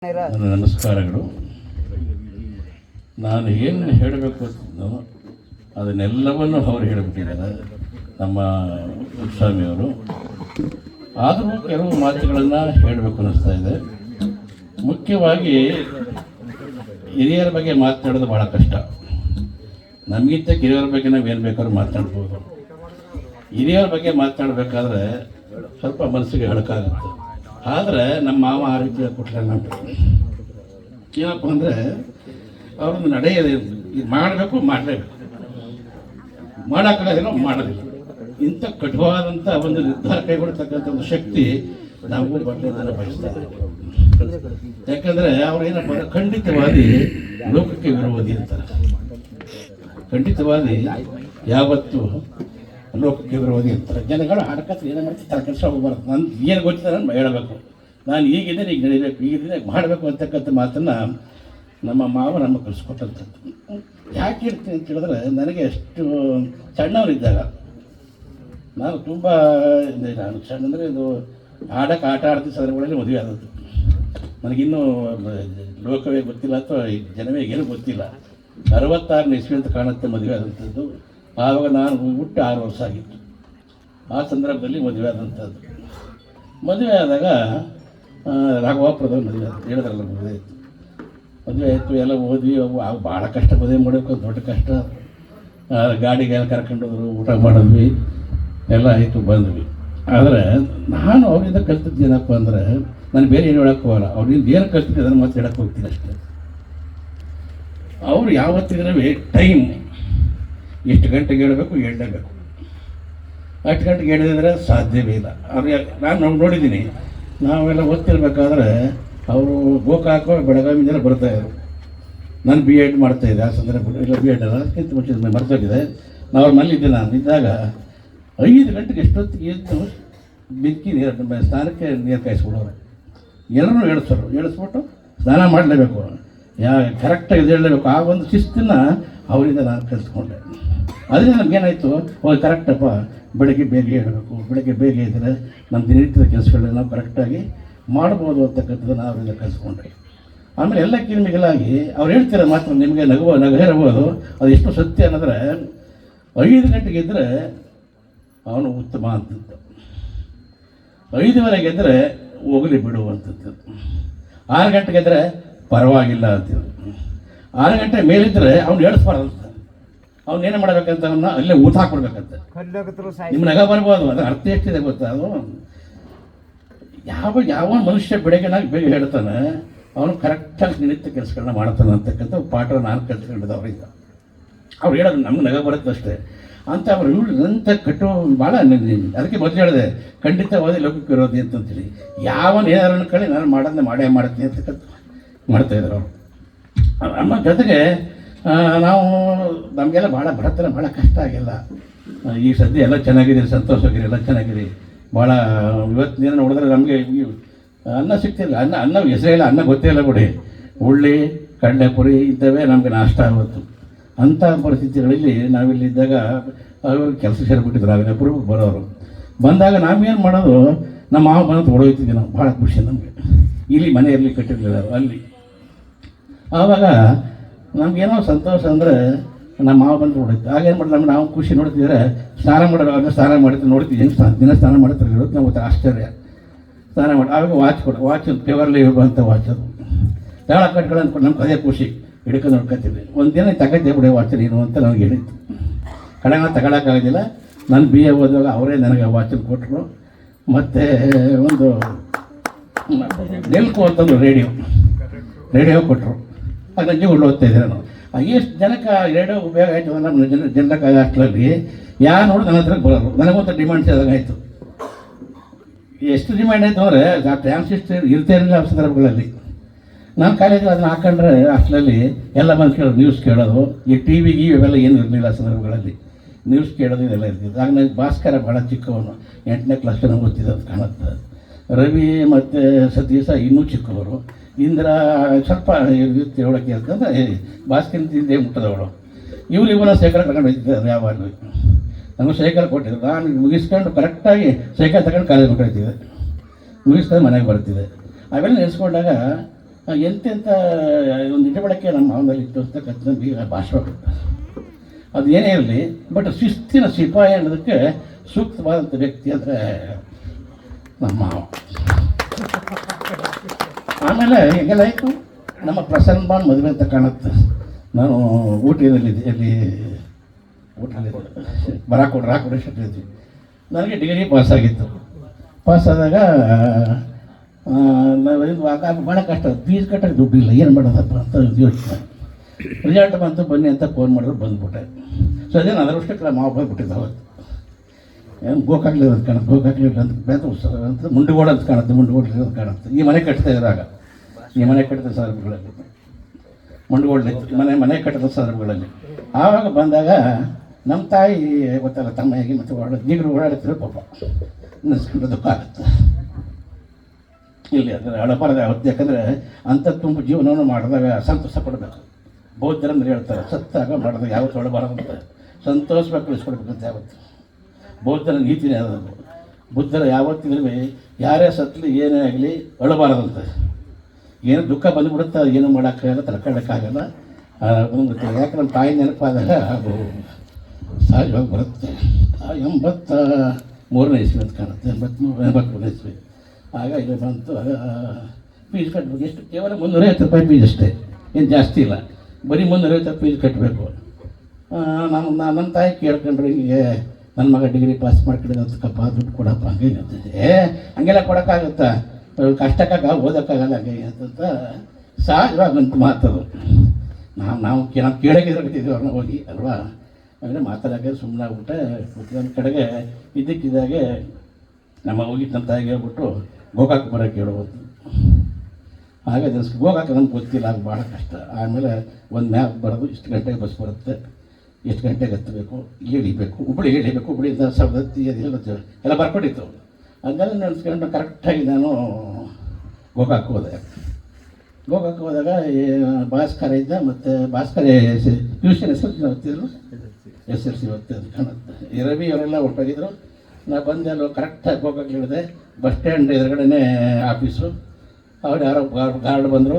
ನನ್ನ ನಮಸ್ಕಾರಗಳು. ನಾನು ಏನು ಹೇಳಬೇಕು ಅಂತ ಅದನ್ನೆಲ್ಲವನ್ನು ಅವರು ಹೇಳಿಬಿಟ್ಟಿದ್ದಾರೆ ನಮ್ಮ ಸ್ವಾಮಿಯವರು. ಆದರೂ ಕೆಲವು ಮಾತುಗಳನ್ನು ಹೇಳಬೇಕು ಅನ್ನಿಸ್ತಾ ಇದೆ. ಮುಖ್ಯವಾಗಿ ಹಿರಿಯರ ಬಗ್ಗೆ ಮಾತನಾಡೋದು ಭಾಳ ಕಷ್ಟ. ನಮಗಿಂತ ಹಿರಿಯರ ಬಗ್ಗೆ ನಾವು ಏನು ಬೇಕಾದ್ರೂ ಮಾತನಾಡ್ಬೋದು. ಹಿರಿಯರ ಬಗ್ಗೆ ಮಾತನಾಡಬೇಕಾದ್ರೆ ಸ್ವಲ್ಪ ಮನಸ್ಸಿಗೆ ಹಳಕಾಗುತ್ತೆ. ಆದರೆ ನಮ್ಮ ಮಾವ ಆ ರೀತಿ ಕೊಟ್ಟರೆ ಏನಪ್ಪ ಅಂದರೆ ಅವ್ರದ್ದು ನಡೆಯೋದು ಇದು ಮಾಡಬೇಕು, ಮಾಡಲೇಬೇಕು, ಮಾಡೋಕ್ಕಾಗೋದಿಲ್ಲ, ಮಾಡೋದಿಲ್ಲ. ಇಂಥ ಕಠಿಣವಾದಂಥ ಒಂದು ನಿರ್ಧಾರ ಕೈಗೊಳ್ತಕ್ಕಂಥ ಒಂದು ಶಕ್ತಿ ನಾವು ಬರಲಿದ್ದನ್ನು ಬಯಸ್ತಾರೆ. ಯಾಕಂದರೆ ಅವ್ರೇನಪ್ಪ ಅಂದರೆ ಖಂಡಿತವಾದಿ ಲೋಕಕ್ಕೆ ವಿರೋಧಿ ಅಂತಾರೆ. ಖಂಡಿತವಾದಿ ಯಾವತ್ತೂ ಲೋಕಕ್ಕೆ ವಿರೋಧಿ ಅಂತಾರೆ. ಜನಗಳು ಆಡಕತ್ರ ಏನೋ ಮಾಡ್ತಿರ್ತಾರೆ, ಕೆಲಸ ಹೋಗ್ಬಾರ್ದು. ನಾನು ಏನು ಗೊತ್ತಿದೆ ನಾನು ಹೇಳಬೇಕು, ನಾನು ಈಗಿದ್ದರೆ ಈಗ ನಡೀಬೇಕು, ಈಗಿದ್ದರೆ ಮಾಡಬೇಕು ಅಂತಕ್ಕಂಥ ಮಾತನ್ನು ನಮ್ಮ ಮಾವ ನಮ್ಮ ಕಲಿಸ್ಕೊಟ್ಟಂಥದ್ದು. ಯಾಕೆ ಇರ್ತೀನಿ ಅಂತ ಹೇಳಿದ್ರೆ, ನನಗೆ ಎಷ್ಟು ಸಣ್ಣವರಿದ್ದಾಗ ನಾನು ತುಂಬ ನಾನು ಸಣ್ಣ ಅಂದರೆ ಇದು ಆಟ ಆಡ್ತಿದ್ದ ಸಂದರ್ಭಗಳಲ್ಲಿ ಮದುವೆ ಆದದ್ದು. ನನಗಿನ್ನೂ ಲೋಕವೇ ಗೊತ್ತಿಲ್ಲ ಅಥವಾ ಜನವೇ ಏನೂ ಗೊತ್ತಿಲ್ಲ. 66 ಇಸ್ವಿ ಅಂತ ಕಾಣುತ್ತೆ ಮದುವೆ ಆದಂಥದ್ದು. ಆವಾಗ ನಾನು ಹುಟ್ಟು 6 ವರ್ಷ ಆಗಿತ್ತು. ಆ ಸಂದರ್ಭದಲ್ಲಿ ಮದುವೆ ಆದಂಥದ್ದು. ಮದುವೆ ಆದಾಗ ರಾಘವಾಪುರದಲ್ಲಿ ಮದುವೆ ಆಯಿತು. ಹೇಳಿದ್ರಲ್ಲ ಮದುವೆ ಆಯಿತು. ಮದುವೆ ಆಯಿತು, ಎಲ್ಲ ಓದ್ವಿ. ಅವು ಭಾಳ ಕಷ್ಟ, ಮದುವೆ ಮಾಡಬೇಕು, ದೊಡ್ಡ ಕಷ್ಟ. ಗಾಡಿಗೆಲ್ಲ ಕರ್ಕೊಂಡೋದ್ರು, ಊಟ ಮಾಡಿದ್ವಿ, ಎಲ್ಲ ಆಯಿತು, ಬಂದ್ವಿ. ಆದರೆ ನಾನು ಅವರಿಂದ ಕಲ್ತಿದ್ದು ಏನಪ್ಪ ಅಂದರೆ, ನಾನು ಬೇರೆ ಏನು ಹೇಳೋಕ್ಕೆ ಹೋಗಲ್ಲ. ಅವ್ರಿಂದ ಏನು ಕಲ್ತಿದ್ದೆ ಅದನ್ನು ಮತ್ತೆ ಹೇಳಕ್ಕೆ ಹೋಗ್ತೀನಿ ಅಷ್ಟೇ. ಅವರು ಯಾವತ್ತಿದ್ರೆ ಟೈಮ್ ಎಷ್ಟು ಗಂಟೆಗೆ ಹೇಳಬೇಕು ಹೇಳಲೇಬೇಕು. 8 ಗಂಟೆಗೆ ಹೇಳಿದ್ರೆ ಸಾಧ್ಯವೇ ಇಲ್ಲ. ಅವ್ರಿಗೆ ನಾನು ನೋಡಿದ್ದೀನಿ. ನಾವೆಲ್ಲ ಓದ್ತಿರ್ಬೇಕಾದ್ರೆ ಅವರು ಗೋಕಾಕ ಬೆಳಗಾವಿಂದೆಲ್ಲ ಬರ್ತಾಯಿದ್ರು. ನಾನು BEd ಮಾಡ್ತಾಯಿದ್ದೆ ಆ ಸಂದರ್ಭ. ಇಲ್ಲ BEd ಅಲ್ಲ, ಅದಕ್ಕಿಂತ ಮುಂಚೆ ಮರ್ತೋಗಿದೆ. ನಾವು ಅವ್ರ ಮನೇಲಿದ್ದೆ. ನಾನು ಇದ್ದಾಗ 5 ಗಂಟೆಗೆ ಎಷ್ಟೊತ್ತಿಗೆ ಎದ್ದು ಬೆಂಕಿ ನೀರು ಸ್ನಾನಕ್ಕೆ ನೀರು ಕಾಯಿಸ್ಬಿಡೋರು. ಎಲ್ಲರೂ ಹೇಳಿಸ್ಬಿಟ್ಟು ಸ್ನಾನ ಮಾಡಲೇಬೇಕು, ಕರೆಕ್ಟಾಗಿ ಹೇಳಲೇಬೇಕು. ಆ ಒಂದು ಶಿಸ್ತನ್ನು ಅವರಿಂದ ನಾನು ಕಲಿಸ್ಕೊಂಡೆ. ಅದರಿಂದ ನಮಗೇನಾಯಿತು, ಕರೆಕ್ಟಪ್ಪ, ಬೆಳಗ್ಗೆ ಬೇಗ ಹೇಳಬೇಕು, ಬೆಳಗ್ಗೆ ಬೇಗ ಇದ್ದರೆ ನಮ್ಮ ದಿನನಿತ್ಯದ ಕೆಲಸಗಳನ್ನ ನಾವು ಕರೆಕ್ಟಾಗಿ ಮಾಡ್ಬೋದು ಅಂತಕ್ಕಂಥದ್ದನ್ನು ಅವರಿಂದ ಕಲಿಸ್ಕೊಂಡ್ರಿ. ಆಮೇಲೆ ಎಲ್ಲಕ್ಕಿಂತ ಮಿಗಿಲಾಗಿ ಅವ್ರು ಹೇಳ್ತಿರೋ ಮಾತ್ರ ನಿಮಗೆ ನಗಹಿರಬಹುದು, ಅದು ಎಷ್ಟು ಸತ್ಯ ಅನ್ನೋದ್ರೆ, 5 ಗಂಟೆಗೆ ಇದ್ದರೆ ಅವನು ಉತ್ತಮ ಅಂತದ್ದು, 5:15 ಎದ್ದರೆ ಹೋಗಲಿ ಬಿಡುವಂಥದ್ದು, 6 ಗಂಟೆಗೆ ಎದ್ದರೆ ಪರವಾಗಿಲ್ಲ ಅಂತಿದ್ರು, 6 ಗಂಟೆ ಮೇಲಿದ್ದರೆ ಅವ್ನು ಹೇಳಿಸ್ಬಾರ್ದಂತ. ಅವನೇನು ಮಾಡಬೇಕಂತ ಅವನ್ನ ಅಲ್ಲೇ ಊಟ ಹಾಕ್ಬಿಡ್ಬೇಕಂತ. ನಿಮ್ಮ ನಗ ಬರ್ಬೋದು, ಅದರ ಅರ್ಥ ಎಷ್ಟಿದೆ ಗೊತ್ತಾ? ಅದು ಯಾವ ಮನುಷ್ಯ ಬೆಳಗ್ಗೆನಾಗಿ ಬೇಗ ಹೇಳ್ತಾನೆ, ಅವನು ಕರೆಕ್ಟಾಗಿ ನಿತ್ಯ ಕೆಲಸಗಳನ್ನ ಮಾಡ್ತಾನೆ ಅಂತಕ್ಕಂಥ ಪಾಠ ನಾನು ಕಲ್ತ್ಕೊಂಡಿದ್ದೆ ಅವರಿಂದ. ಅವ್ರು ಹೇಳೋದು ನಮ್ಗೆ ನಗ ಬರುತ್ತೆ ಅಷ್ಟೇ ಅಂತ. ಅವ್ರು ಇವ್ರಂತ ಕಟ್ಟೋ ಭಾಳ ಅದಕ್ಕೆ ಮೊದಲು ಹೇಳಿದೆ, ಖಂಡಿತವಾದಿ ಲೋಕಕ್ಕೆ ವಿರೋಧಿ ಅಂತಂತೇಳಿ. ಯಾವನು ಏನಾರು ಅನ್ಕೊಳ್ಳಿ, ನಾನು ಮಾಡೋದನ್ನ ಮಾಡೇ ಮಾಡ್ತೀನಿ ಅಂತಕ್ಕಂಥ ಮಾಡ್ತಾಯಿದ್ರು ಅವರು. ನಮ್ಮ ಜೊತೆಗೆ ನಾವು ನಮಗೆಲ್ಲ ಭಾಳ ಬಡತನ, ಭಾಳ ಕಷ್ಟ ಆಗಿಲ್ಲ. ಈ ಸದ್ಯ ಎಲ್ಲ ಚೆನ್ನಾಗಿದೆ, ಸಂತೋಷವಾಗಿರಿ, ಎಲ್ಲ ಚೆನ್ನಾಗಿರಿ. ಭಾಳ ಇವತ್ತಿನ ದಿನ ನೋಡಿದ್ರೆ ನಮಗೆ ಅನ್ನ ಸಿಗ್ತಿಲ್ಲ. ಅನ್ನ ಹೆಸರೇ ಇಲ್ಲ, ಅನ್ನ ಗೊತ್ತೇ ಇಲ್ಲ ಬಿಡಿ. ಉಳ್ಳಿ, ಕಡಲೆಪುರಿ ಇಂಥವೇ ನಮಗೆ ನಾಷ್ಟ ಆಗುತ್ತೆ. ಅಂಥ ಪರಿಸ್ಥಿತಿಗಳಲ್ಲಿ ನಾವಿಲ್ಲಿದ್ದಾಗ ಅವ್ರಿಗೆ ಕೆಲಸ ಸೇರಿಬಿಟ್ಟಿದ್ರು. ಆಗ ಅಪರೂಪಕ್ಕೆ ಬರೋರು. ಬಂದಾಗ ನಾವೇನು ಮಾಡೋದು, ನಮ್ಮ ಮಾವ ಬಂದು ಹೊಡೋಯ್ತಿದ್ವಿ ನಾವು. ಭಾಳ ಖುಷಿ ನಮಗೆ. ಇಲ್ಲಿ ಮನೆ ಇರಲಿ ಕಟ್ಟಿರಲಿಲ್ಲ ಅಲ್ಲಿ. ಆವಾಗ ನಮಗೇನೋ ಸಂತೋಷ ಅಂದರೆ ನಮ್ಮ ಮಾವ ಬಂದು ಹೊಡೋಯ್ತು. ಆಗೇನು ಮಾಡಿದ್ರೆ ನಾವು ಖುಷಿ ನೋಡ್ತಿದ್ರೆ, ಸ್ನಾನ ಮಾಡೋವಾಗ ಸ್ನಾನ ಮಾಡ್ತೀವಿ, ನೋಡ್ತೀವಿ ಹೆಂಗೆ ದಿನ ಸ್ನಾನ ಮಾಡ್ತಾರೆ ಇರುತ್ತೆ. ನಮಗೆ ಆಶ್ಚರ್ಯ. ಸ್ನಾನ ಮಾಡಿ ಆವಾಗ ವಾಚ್ ಪೇವರ್ಲಿ ಅಂತ ವಾಚ್, ಅದು ತಾಳ ಕಟ್ಕೊಂಡು ಅಂದ್ಕೊಂಡು ನಮ್ಗೆ ಅದೇ ಖುಷಿ. ಹಿಡ್ಕೊಂಡು ನೋಡ್ಕೊತೀವಿ. ಒಂದು ದಿನ ತಗೊಂಡೆ ಬಿಡೋ ವಾಚ್ ನೀನು ಅಂತ ನನಗೆ ಹೇಳಿತ್ತು. ಕಡೆಗೆ ತಗೊಳಕ್ಕಾಗೋದಿಲ್ಲ. ನಾನು BA ಓದುವಾಗ ಅವರೇ ನನಗೆ ವಾಚನ್ನು ಕೊಟ್ಟರು. ಮತ್ತು ಒಂದು ನೆಲ್ಕು ಅಂತಂದು ರೇಡಿಯೋ ಕೊಟ್ಟರು. ಅದಕ್ಕೆ ಓದ್ತಾಯಿದ್ದೆ ನಾನು. ಎಷ್ಟು ಜನಕ್ಕೆ ರೇಡಿಯೋ ಉಪಯೋಗ ಆಯಿತು ನಮ್ಮ ಜನಕ್ಕೆ ಅಷ್ಟರಲ್ಲಿ. ಯಾರು ನೋಡಿ ನನ್ನ ಹತ್ರ ಬರೋರು. ನನಗೊಂದು ಡಿಮ್ಯಾಂಡ್ಸ್ ಆದಾಗಾಯಿತು. ಎಷ್ಟು ಡಿಮ್ಯಾಂಡ್ ಆಯಿತು ಅಂದರೆ, ಆ ಟ್ರಾನ್ಸಿಸ್ಟರ್ ಇರ್ತಾ ಇರಲಿಲ್ಲ ಆ ಸಂದರ್ಭಗಳಲ್ಲಿ. ನಾನು ಕಾಲೇಜಲ್ಲಿ ಅದನ್ನು ಹಾಕೊಂಡ್ರೆ ಅಷ್ಟರಲ್ಲಿ ಎಲ್ಲ ಬಂದು ಕೇಳೋದು, ನ್ಯೂಸ್ ಕೇಳೋದು. ಈ TV ಇವೆಲ್ಲ ಏನು ಇರಲಿಲ್ಲ ಆ ಸಂದರ್ಭಗಳಲ್ಲಿ. ನ್ಯೂಸ್ ಕೇಳೋದು ಇದೆಲ್ಲ ಇರ್ತಿತ್ತು. ಆಗ ನನಗೆ ಭಾಸ್ಕರ ಭಾಳ ಚಿಕ್ಕವನು, 8ನೇ ಕ್ಲಾಸ್ ನಾವು ಓದ್ತಿದ್ದ ಅಂತ ಕಾಣುತ್ತೆ. ರವಿ ಮತ್ತು ಸತೀಶ ಇನ್ನೂ ಚಿಕ್ಕವರು. ಇಂದಿರಾ ಸ್ವಲ್ಪ ತಿಳುವಳಿಕೆ ಅಂತಂದರೆ ಭಾಸ್ಕರ ಮುಟ್ಟದವಳು. ಇವನ ಸೈಕಲ್ ತಗೊಂಡು ಹೋಗ್ತಿದ್ದೆ ಯಾವಾಗಲೂ. ನನಗೂ ಸೈಕಲ್ ಕೊಟ್ಟಿದ್ರು. ನಾನು ಮುಗಿಸ್ಕೊಂಡು ಕರೆಕ್ಟಾಗಿ ಸೈಕಲ್ ತಗೊಂಡು ಕಾಲೇಜ್ ಹೊರಟಿದ್ದೆ. ಮುಗಿಸ್ಕೊಂಡು ಮನೆಗೆ ಬರ್ತಿದ್ದೆ. ಅವೆಲ್ಲ ನೆನೆಸ್ಕೊಂಡಾಗ ಎಂತೆಂಥ ಒಂದು ಇಟಬಳಕೆ ನಮ್ಮ ಮಾವನಲ್ಲಿ ಇತ್ತು ಅಂತಕ್ಕಂಥ ಈಗ ಭಾಷೆ ಅದು ಏನೇ ಇರಲಿ, ಬಟ್ ಶಿಸ್ತಿನ ಸಿಪಾಯಿ ಅನ್ನೋದಕ್ಕೆ ಸೂಕ್ತವಾದಂಥ ವ್ಯಕ್ತಿ ಅಂದರೆ ನಮ್ಮ ಮಾವ. ಆಮೇಲೆ ಹೆಂಗೆಲ್ಲ ಆಯಿತು, ನಮ್ಮ ಪ್ರಸನ್ನ ಬಾನ್ ಮದುವೆ ಅಂತ ಕಾಣುತ್ತೆ. ನಾನು ಊಟಿಯಲ್ಲಿದ್ದೆ, ಎಲ್ಲಿ ಊಟದಲ್ಲಿ ರಾಕೋಡ್ ಇದ್ವಿ. ನನಗೆ ಡಿಗ್ರಿ ಪಾಸಾಗಿತ್ತು. ಪಾಸಾದಾಗ ನಾವು ಭಾಳ ಕಷ್ಟ, ಫೀಸ್ ಕಟ್ಟಕ್ಕೆ ದುಡ್ಡಿಲ್ಲ, ಏನು ಮಾಡೋದಪ್ಪ ಅಂತ ಯೋಚನೆ. ರಿಸಲ್ಟ್ ಬಂತು, ಬನ್ನಿ ಅಂತ ಫೋನ್ ಮಾಡಿದ್ರು, ಬಂದ್ಬಿಟ್ಟೆ. ಸೊ ಅದೇನು ಅದರಷ್ಟಕ್ಕೆ ನಮ್ಮ ಮಾವ ಬಂದ್ಬಿಟ್ಟಿದ್ದೆ ಅವತ್ತು. ಏನು ಗೋಕಾಗ್ಲಿಲ್ಲ ಅಂತ ಕಾಣುತ್ತೆ, ಗೋಕಾಗ್ಲಿಲ್ಲ ಅಂತ ಬೇತ ಅಂತ ಮುಂಡುಗೋಡ ಅಂತ ಕಾಣುತ್ತೆ, ಮುಂಡುಗೋಡ್ಲಿ ಅಂತ ಕಾಣುತ್ತೆ. ಈ ಮನೆ ಕಟ್ತಾ ಇದ್ರಾಗ, ಈ ಮನೆ ಕಟ್ಟಿದ ಸಂದರ್ಭಗಳಲ್ಲಿ ಮುಂಡುಗೋಡ್ಲಿತ್ತು, ಮನೆ ಕಟ್ಟಿದ ಸಂದರ್ಭಗಳಲ್ಲಿ. ಆವಾಗ ಬಂದಾಗ ನಮ್ಮ ತಾಯಿ ಗೊತ್ತಲ್ಲ, ತಮ್ಮಾಗಿ ಮತ್ತು ನೀರು ಓಡಾಡ್ತಿರೋ ಪಾಪ ನೆನೆಸ್ಕೊಂಡು ದುಃಖ ಆಗುತ್ತೆ. ಇಲ್ಲಿ ಅದರ ಹಳಬಾರದು ಅವತ್ತು, ಯಾಕಂದರೆ ಅಂಥ ತುಂಬ ಜೀವನವನ್ನು ಮಾಡಿದಾಗ ಸಂತೋಷ ಪಡಬೇಕು. ಬೌದ್ಧರಂದ್ರೆ ಹೇಳ್ತಾರೆ, ಸತ್ತಾಗ ಮಾಡಿದಾಗ ಯಾವತ್ತು ಹೊಳಬಾರದಂತ ಸಂತೋಷವಾಗಿ ಕಳಿಸ್ಕೊಡ್ಬೇಕಂತ ಯಾವತ್ತು. ಬೌದ್ಧರ ನೀತಿನೇ ಅದನ್ನು. ಬುದ್ಧರ ಯಾವತ್ತಿದ್ರೂ ಯಾರೇ ಸತ್ತಲಿ ಏನೇ ಆಗಲಿ ಅಳಬಾರದಂತ. ಏನು ದುಃಖ ಬಂದುಬಿಡುತ್ತೆ, ಏನು ಮಾಡೋಕ್ಕಾಗಲ್ಲ, ತಡ್ಕೊಳ್ಳೋಕ್ಕಾಗಲ್ಲ. ಯಾಕೆ ನಮ್ಮ ತಾಯಿ ನೆನಪಾದಾಗ ಅದು ಸಹಜವಾಗಿ ಬರುತ್ತೆ. 83ನೇ ಇಸ್ವಿ ಅಂತ ಕಾಣುತ್ತೆ, 83ನೇ ಇಸ್ವಿ. ಆಗ ಇಲ್ಲಿ ಬಂತು. ಆಗ ಫೀಸ್ ಕಟ್ಟಬೇಕು. ಎಷ್ಟು? ಕೇವಲ 350 ರೂಪಾಯಿ ಫೀಸ್ ಅಷ್ಟೇ, ಏನು ಜಾಸ್ತಿ ಇಲ್ಲ. ಬರೀ 350 ಫೀಸ್ ಕಟ್ಟಬೇಕು. ನಮ್ಮ ತಾಯಿ ಕೇಳ್ಕೊಂಡ್ರೆ, ಹೀಗೆ ನನ್ನ ಮಗ ಡಿಗ್ರಿ ಪಾಸ್ ಮಾಡ್ಕೊಂಡಿದ್ದಕ್ಕಪ್ಪ, ದುಡ್ಡು ಕೊಡಪ್ಪ, ಹಂಗೆ ಹಂಗೆಲ್ಲ ಕೊಡೋಕ್ಕಾಗುತ್ತಾ, ಕಷ್ಟಕ್ಕಾಗ ಓದೋಕ್ಕಾಗಲ್ಲ, ಹಂಗೆ ಅಂತಂತ ಸಹಜವಾಗಂತ ಮಾತದು. ನಾವು ಕೇಳೋಕ್ಕಿದ್ದೀವಿ ಅವ್ರನ್ನ ಹೋಗಿ ಅಲ್ವಾ. ಅಂದರೆ ಮಾತಾಡೋಕ್ಕೆ ಸುಮ್ಮನೆ ಆಗ್ಬಿಟ್ಟೆ. ಒಂದು ಕಡೆಗೆ ಇದ್ದಕ್ಕಿದ್ದಾಗೆ ನಮ್ಮ ಹೋಗಿ ನನ್ನ ತಾಯಿಗೆ ಹೇಳ್ಬಿಟ್ಟು ಗೋಕಾಕ್ ಬರೋಕ್ಕೆ ಹೇಳೋದು. ಹಾಗೆ ಗೋಕಾಕ್ ನಮ್ಗೆ ಗೊತ್ತಿಲ್ಲ, ಅದು ಭಾಳ ಕಷ್ಟ. ಆಮೇಲೆ ಒಂದು ಮ್ಯಾಪ್ ಬರೋದು, ಇಷ್ಟು ಗಂಟೆಗೆ ಬಸ್ ಬರುತ್ತೆ, ಎಷ್ಟು ಗಂಟೆಗೆ ಹತ್ತಬೇಕು, ಇಳಿಬೇಕು, ಹುಬ್ಬಳ್ಳಿಗೆ ಇಳಿಬೇಕು, ಹುಬ್ಬಳ್ಳಿಯಿಂದ ಸವದತ್ತಿ ಎಲ್ಲ ಬರ್ಕೊಂಡಿತ್ತು. ಅದನ್ನೆಲ್ಲ ನೆನೆಸ್ಕೊಂಡು ಕರೆಕ್ಟಾಗಿ ನಾನು ಗೋಕಾಕ್ ಹೋದೆ. ಗೋಕಾಕ್ ಹೋದಾಗ ಭಾಸ್ಕರ ಇದ್ದ, ಮತ್ತು ಭಾಸ್ಕರ ಟ್ಯೂಷನ್ ಓದ್ತಿದ್ರು, SLC ಓದ್ತಿದ್ರು ಕಾಣುತ್ತೆ. ರವಿ ಅವರೆಲ್ಲ ಹೊರಟೋಗಿದ್ರು. ನಾನು ಬಂದೆಲ್ಲೋ ಕರೆಕ್ಟಾಗಿ ಗೋಕಾಕ್ ಇಳಿದೆ. ಬಸ್ ಸ್ಟ್ಯಾಂಡ್ ಎದುರುಗಡೆ ಆಫೀಸು. ಅವ್ರು ಯಾರೋ ಗಾರ್ಡ್ ಬಂದರು.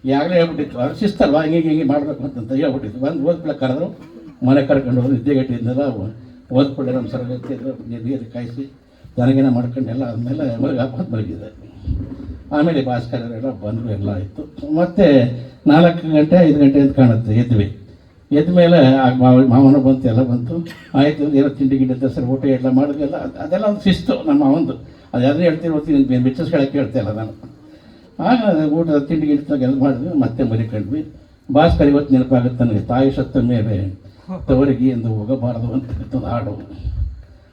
ಈಗಾಗಲೇ ಹೇಳ್ಬಿಟ್ಟಿತ್ತು, ಅವ್ರು ಶಿಸ್ತಲ್ವ, ಹಿಂಗೆ ಮಾಡಬೇಕು ಅಂತಂತ ಹೇಳ್ಬಿಟ್ಟಿತ್ತು. ಬಂದು ಓದ್ಬಿಡಕ್ಕೆ ಕರೆದ್ರು, ಮನೆ ಕರ್ಕೊಂಡು ಹೋದ್ರು. ನಿದ್ದೆಗಟ್ಟಿದ್ದೆಲ್ಲ ಓದ್ಕೊಳ್ಳಿ, ನಮ್ಮ ಸರ್ ಗೊತ್ತಿದ್ರು. ನೀರು ಕಾಯಿಸಿ ನನಗೇನ ಮಾಡ್ಕೊಂಡು ಎಲ್ಲ ಆದಮೇಲೆ ಹಾಕೊಂಡು ಮಲಗಿದೆ. ಆಮೇಲೆ ಭಾಸ್ಕರರೆಲ್ಲ ಬಂದರು, ಎಲ್ಲ ಆಯಿತು. ಮತ್ತು 4 ಗಂಟೆ 5 ಗಂಟೆ ಅಂತ ಕಾಣುತ್ತೆ ಎದ್ವಿ. ಎದ್ದ ಮೇಲೆ ಮಾವನ ಬಂತು, ಎಲ್ಲ ಬಂತು. ಆಯಿತು, ಏನೋ ತಿಂಡಿ ಗಿಂಡಿ ಸರ್ ಊಟ ಎಲ್ಲ ಮಾಡಿದ್ವಿ. ಅದೆಲ್ಲ ಒಂದು ಶಿಸ್ತು ನಮ್ಮ ಮಾವಂದು. ಅದು ಯಾರೇ ಹೇಳ್ತೀನಿ ಓದ್ತೀನಿ, ಮಿಚ್ಚಸ್ಗಳಕ್ಕೆ ಹೇಳ್ತಾಯಿಲ್ಲ ನಾನು. ಆಗ ಊಟದ ತಿಂಡಿ ಗಿಂಡಿ ಎಲ್ಲ ಮಾಡಿದ್ವಿ, ಮತ್ತೆ ಮರಿಕೊಂಡ್ವಿ. ಭಾಸ್ಕರ್ ಇವತ್ತು ನೆನಪಾಗುತ್ತೆ ನನಗೆ. ತಾಯಿ ಸತ್ತ ಮೇಲೆ ತವರಿಗೆ ಎಂದು ಹೋಗಬಾರದು ಅಂತ ಹಾಡು.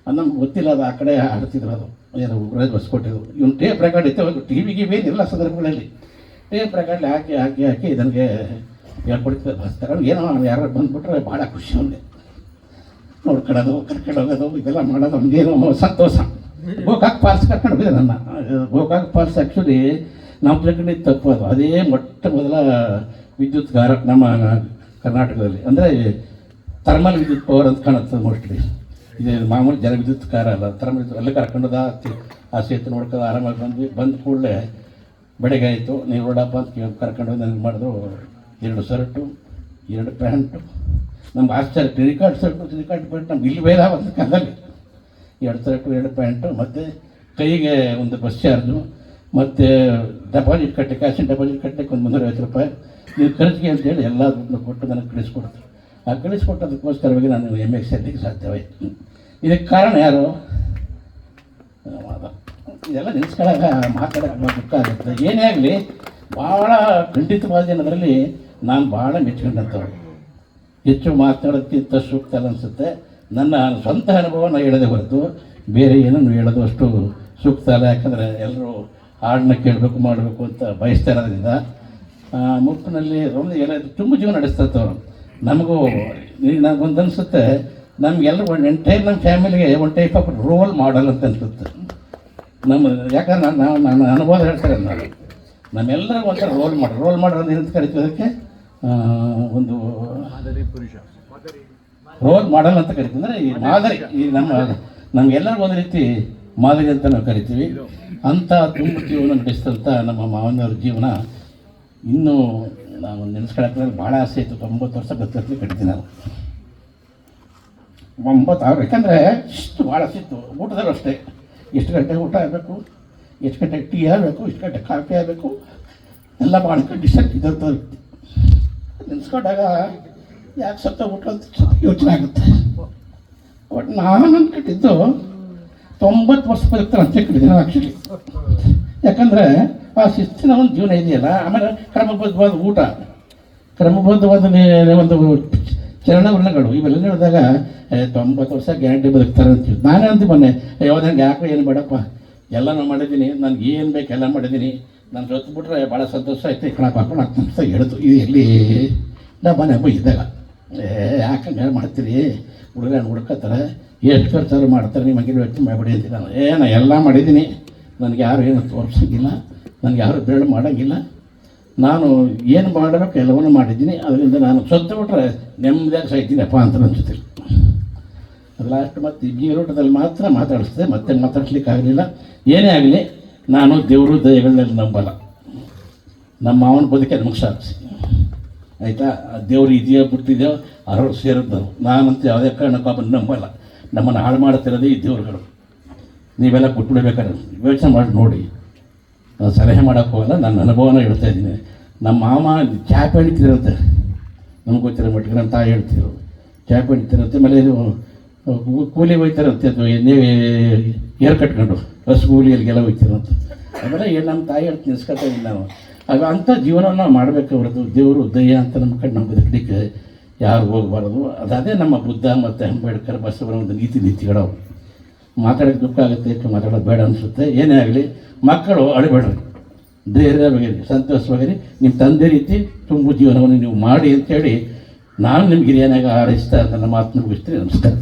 ಅದು ನಮ್ಗೆ ಗೊತ್ತಿಲ್ಲ, ಅದು ಆ ಕಡೆ ಹಾಡ್ತಿದ್ರು. ಅದು ಏನೋ ಉಗ್ರಾಜ್ ಬಸ್ ಕೊಟ್ಟಿದ್ರು. ಇವನು ಟೇಪ್ ರೆಕಾರ್ಡ್ ಇತ್ತು, ಟಿವಿಗೆ ಎಲ್ಲ ಸಂದರ್ಭಗಳಲ್ಲಿ ಟೇಪ್ ರೆಕಾರ್ಡ್ಲಿ ಹಾಕಿ ಇದನಿಗೆ ಹೇಳ್ಕೊಡ್ತಿದ್ದೆ ಭಾಸ್ಕರ್. ಏನೋ ಯಾರು ಬಂದುಬಿಟ್ರೆ ಭಾಳ ಖುಷಿ. ಅವನಿಗೆ ನೋಡ್ಕೊಳ್ಳೋದು, ಕರ್ಕೊಂಡು ಹೋಗೋದು, ಇದೆಲ್ಲ ಮಾಡೋದು ಅವ್ನಿಗೇನೋ ಸಂತೋಷ. ಗೋಕಾಕ್ ಫಾಲ್ಸ್ ಕರ್ಕೊಂಡು ಹೋಗಿದೆ ನನ್ನ. ಗೋಕಾಕ್ ಫಾಲ್ಸ್ ಆ್ಯಕ್ಚುಲಿ ನಾವು ತಿಳ್ಕೊಂಡಿದ್ದು ತಪ್ಪು. ಅದು ಅದೇ ಮೊಟ್ಟ ಮೊದಲ ವಿದ್ಯುತ್ ಗಾರ ನಮ್ಮ ಕರ್ನಾಟಕದಲ್ಲಿ. ಅಂದರೆ ಥರ್ಮಲ್ ವಿದ್ಯುತ್ ಪವರ್ ಅಂತ ಕಾಣುತ್ತೆ ಮೋಸ್ಟ್ಲಿ. ಇದು ಮಾಮೂಲಿ ಜಲ ವಿದ್ಯುತ್ ಕಾರ ಅಲ್ಲ, ಥರ್ಮಲ್ ವಿದ್ಯುತ್. ಎಲ್ಲ ಕರ್ಕೊಂಡೋದ ಆ ಸೇತು ನೋಡ್ಕೊಂಡು ಆರಾಮಾಗಿ ಬಂದ ಕೂಡಲೇ ಬೆಳಗ್ಗೆ ಆಯಿತು. ನೀವು ನೋಡಪ್ಪ ಅಂತ ಕರ್ಕೊಂಡೋಗಿ ನನಗೆ ಮಾಡಿದ್ರು. 2 ಶರ್ಟು, 2 ಪ್ಯಾಂಟು. ನಮ್ಗೆ ಆಶ್ಚರ್ಯ, ಟಿರಿಕಾಟ್ ಪ್ಯಾಂಟ್ ನಮ್ಗೆ ಇಲ್ಲಿ ಬೇರೆ ಒಂದು ಕಾಲದಲ್ಲಿ 2 ಶರ್ಟು, 2 ಪ್ಯಾಂಟು, ಮತ್ತು ಕೈಗೆ ಒಂದು ಬಸ್ ಚಾರ್ಜು, ಮತ್ತು ಡೆಪಾಸಿಟ್ ಕಟ್ಟಿ, ಕ್ಯಾಶಿನ ಡೆಪಾಸಿಟ್ ಕಟ್ಟಕ್ಕೆ ಒಂದು 350 ರೂಪಾಯಿ. ನೀವು ಖರ್ಚಿಗೆ ಅಂತೇಳಿ ಎಲ್ಲ ದುಡ್ಡು ಕೊಟ್ಟು ನನಗೆ ಕಳಿಸ್ಕೊಡ್ತು. ಆ ಕಳಿಸ್ಕೊಟ್ಟದಕ್ಕೋಸ್ಕರವಾಗಿ ನಾನು MX ಸೇರಲಿಕ್ಕೆ ಸಾಧ್ಯವಾಯಿತು. ಇದಕ್ಕೆ ಕಾರಣ ಯಾರು? ಇದೆಲ್ಲ ನೆನೆಸ್ಕೊಳ್ಳಾಗ ಮಾತಾಡೋಕೆ ದುಃಖ ಆಗುತ್ತೆ. ಏನೇ ಆಗಲಿ, ಭಾಳ ಖಂಡಿತವಾದ ಅದರಲ್ಲಿ ನಾನು ಭಾಳ ಮೆಚ್ಕೊಂಡಂಥವ್ರು. ಹೆಚ್ಚು ಮಾತಾಡೋದಕ್ಕಿಂತ ಸೂಕ್ತ ಅಲ್ಲ ಅನಿಸುತ್ತೆ. ನನ್ನ ಸ್ವಂತ ಅನುಭವನ ಹೇಳೋದೇ ಹೊರತು ಬೇರೆ ಏನನ್ನು ಹೇಳೋದು ಅಷ್ಟು ಸೂಕ್ತ ಅಲ್ಲ. ಯಾಕಂದರೆ ಎಲ್ಲರೂ ಹಾಡನ್ನ ಕೇಳಬೇಕು ಮಾಡಬೇಕು ಅಂತ ಬಯಸ್ತಾ ಇರೋದ್ರಿಂದ ಮುಪ್ಪಿನಲ್ಲಿ ಎಲ್ಲ ತುಂಬ ಜೀವನ ನಡೆಸ್ತಿರ್ತವ್ರು. ನಮಗೂ ನನಗೊಂದು ಅನಿಸುತ್ತೆ, ನಮಗೆಲ್ಲರೂ ಒಂದು ಎಂಟೈರ್ ನಮ್ಮ ಫ್ಯಾಮಿಲಿಗೆ ಒಂದು ಟೈಪ್ ಆಫ್ ರೋಲ್ ಮಾಡಲ್ ಅಂತ ಅನಿಸುತ್ತೆ. ಯಾಕಂದ್ರೆ ನಾನು ಅನುಭವ ಹೇಳ್ತಾರೆ, ನಮ್ಮೆಲ್ಲರಿಗೂ ಒಂಥರ ರೋಲ್ ಮಾಡಲ್ ಅಂತ ಏನಂತ ಕರಿತೀವಿ ಅದಕ್ಕೆ, ಒಂದು ರೋಲ್ ಮಾಡಲ್ ಅಂತ ಕರಿತೀವಿ. ಅಂದರೆ ಈ ಮಾದರಿ, ಈ ನಮಗೆಲ್ಲರಿಗೂ ಒಂದು ರೀತಿ ಮಾದರಿ ಅಂತ ನಾವು ಕರಿತೀವಿ. ಅಂಥ ತುಂಬ ಜೀವನ ನಡೆಸಿದಂಥ ನಮ್ಮ ಮಾವನವ್ರ ಜೀವನ ಇನ್ನೂ ನಾನು ನೆನೆಸ್ಕೊಳಕ್ಕೆ ಭಾಳ ಆಸೆ ಇತ್ತು. 90 ವರ್ಷ ಬದುಕಲ್ಲಿ ಕಟ್ಟಿದ್ದೀನಿ ನಾನು. 96. ಯಾಕಂದರೆ ಇಷ್ಟು ಭಾಳ ಆಸೆ ಇತ್ತು. ಊಟದಲ್ಲೂ ಅಷ್ಟೇ, ಎಷ್ಟು ಗಂಟೆಗೆ ಊಟ ಆಗಬೇಕು, ಎಷ್ಟು ಗಂಟೆಗೆ ಟೀ ಆಗಬೇಕು, ಎಷ್ಟು ಗಂಟೆಗೆ ಕಾಫಿ ಆಗಬೇಕು, ಎಲ್ಲ ಭಾಳ ಕಂಡೀಷನ್ ಇದ್ದಂಥ ವ್ಯಕ್ತಿ. ನೆನೆಸ್ಕೊಂಡಾಗ ಯಾಕೆ ಸತ್ತ ಊಟ ಅಂತ ಯೋಚನೆ ಆಗುತ್ತೆ. ಬಟ್ ನಾನು ಅಂದ್ಕೊಂಡಿದ್ದು 90 ವರ್ಷ ಬದುಕ್ತಾರೆ ಅಂತ ಕೇಳಿದ್ದೀನಿ ಆ್ಯಕ್ಚುಲಿ. ಯಾಕಂದರೆ ಆ ಶಿಸ್ತಿನ ಒಂದು ಜೀವನ ಇದೆಯಲ್ಲ. ಆಮೇಲೆ ಕ್ರಮಬದ್ಧವಾದ ಊಟ, ಕ್ರಮಬದ್ಧವಾದ ಒಂದು ಚರಣವರ್ಣಗಳು, ಇವೆಲ್ಲ ಹೇಳಿದಾಗ 90 ವರ್ಷ ಗ್ಯಾರಂಟಿ ಬದುಕ್ತಾರೆ ಅಂತೀವಿ. ನಾನೇ ಅಂತ ಮೊನ್ನೆ ಯಾವ್ದಂಗೆ ಯಾಕೆ ಏನು ಬೇಡಪ್ಪ, ಎಲ್ಲನೂ ಮಾಡಿದ್ದೀನಿ, ನನಗೆ ಏನು ಬೇಕು ಎಲ್ಲ ಮಾಡಿದ್ದೀನಿ, ನಾನು ಜೊತೆ ಬಿಟ್ರೆ ಭಾಳ ಸಂತೋಷ ಆಯ್ತು, ಕಣಪ್ಪ ಹಾಕೊಂಡು ಅಂತ ಹೇಳ್ತು. ಇದು ಎಲ್ಲಿ ಮನೆ ಹಬ್ಬ ಇದ್ದಾಗ ಯಾಕಂಗೆ ಮಾಡ್ತೀರಿ, ಹುಡುಗ ಹುಡ್ಕೋತಾರೆ, ಎಷ್ಟು ಖರ್ಚಾರು ಮಾಡ್ತಾರೆ, ನಿಮ್ಮ ಮಗಿನ ವ್ಯಕ್ತಿ ಮಾಡಿಬಿಡಿ ಅಂತೀನಿ. ನಾನು ಎಲ್ಲ ಮಾಡಿದ್ದೀನಿ, ನನಗೆ ಯಾರು ಏನು ತೋರಿಸೋಂಗಿಲ್ಲ, ನನಗೆ ಯಾರು ಬೇಡ ಮಾಡೋಂಗಿಲ್ಲ, ನಾನು ಏನು ಮಾಡಬೇಕು ಎಲ್ಲವನ್ನೂ ಮಾಡಿದ್ದೀನಿ. ಅದರಿಂದ ನಾನು ಸತ್ತು ಬಿಟ್ರೆ ನೆಮ್ಮದಿಯಾಗಿ ಸಾಯ್ತೀನಪ್ಪ ಅಂತ ಅನ್ಸುತ್ತಿಲ್ಲ. ಅದು ಲಾಸ್ಟ್ ಮತ್ತು ಜೀವನದಲ್ಲಿ ಮಾತ್ರ ಮಾತಾಡಿಸ್ದೆ, ಮತ್ತೆ ಮಾತಾಡ್ಲಿಕ್ಕೆ ಆಗಲಿಲ್ಲ. ಏನೇ ಆಗಲಿ ನಾನು ದೇವರು ದಯಗಳನ್ನೆಲ್ಲ ನಂಬಲ್ಲ. ನಮ್ಮ ಮಾವನ ಬದುಕೆ ನಮಗೆ ಸಾಕ್ಷಿ ಆಯಿತಾ. ದೇವ್ರು ಇದೆಯೋ ಬಿಟ್ಟಿದೆಯೋ ಅವ್ರು ಸೇರಿದ್ದು. ನಾನಂತೂ ಯಾವುದೇ ಕಾರಣಕ್ಕೂ ನಂಬಲ್ಲ. ನಮ್ಮನ್ನು ಹಾಳು ಮಾಡ್ತಿರೋದೇ ಈ ದೇವ್ರುಗಳು. ನೀವೆಲ್ಲ ಬಿಟ್ಬಿಡ್ಬೇಕಾದ್ರೆ ಯೋಚನೆ ಮಾಡಿ ನೋಡಿ. ನಾನು ಸಲಹೆ ಮಾಡೋಕ್ಕೆ ಹೋಗಲ್ಲ, ನನ್ನ ಅನುಭವನ ಹೇಳ್ತಾ ಇದ್ದೀನಿ. ನಮ್ಮ ಮಾಮ ಚಾಪೆ ಹಿಡಿತಿರಂತೆ, ನಮ್ಗೆ ಗೊತ್ತಿರೋ ಮಟ್ಟಿಗೆ ನಮ್ಮ ತಾಯಿ ಹೇಳ್ತಿದ್ರು. ಚಾಪೆ ಹಿಡಿತಿರಂತೆ, ಆಮೇಲೆ ಇದು ಕೂಲಿ ಹೋಯ್ತಾರಂತೆ, ಅದು ಎಣ್ಣೆ ಏರ್ ಕಟ್ಕೊಂಡು ಕೂಲಿಯಲ್ಲಿಗೆಲ್ಲ ಹೋಗ್ತಿರಂತೆ. ಆಮೇಲೆ ನಮ್ಮ ತಾಯಿ ಹೇಳ್ತು ನಿಲ್ಸ್ಕೊತಾ ಇದ್ದೀನಿ ನಾವು. ಆಗ ಅಂಥ ಜೀವನವನ್ನು ಮಾಡಬೇಕು ಹೊರತು ದೇವರು ದಯ್ಯ ಅಂತ ನಮ್ಮ ಕಡೆ ನಮ್ಮ ಬದುಕಲಿಕ್ಕೆ ಯಾರು ಹೋಗಬಾರದು. ಅದೇ ನಮ್ಮ ಬುದ್ಧ ಮತ್ತು ಅಂಬೇಡ್ಕರ್ ಬಸವರ ಒಂದು ನೀತಿಗಳು. ಮಾತಾಡೋಕ್ಕೆ ದುಃಖ ಆಗುತ್ತೆ, ಮಾತಾಡೋದು ಬೇಡ ಅನಿಸುತ್ತೆ. ಏನೇ ಆಗಲಿ ಮಕ್ಕಳು ಅಳಬೇಡ್ರಿ, ಧೈರ್ಯವಾಗಿರಿ, ಸಂತೋಷವಾಗಿರಿ, ನಿಮ್ಮ ತಂದೆ ರೀತಿ ತುಂಬ ಜೀವನವನ್ನು ನೀವು ಮಾಡಿ ಅಂತೇಳಿ ನಾನು ನಿಮ್ಗೆ ಹಿರಿಯನಾಗ ಹಾರೈಸ್ತಾ ನನ್ನ ಮಾತನ್ನು ಮುಗಿಸ್ತೀನಿ. ನಮಸ್ಕಾರ.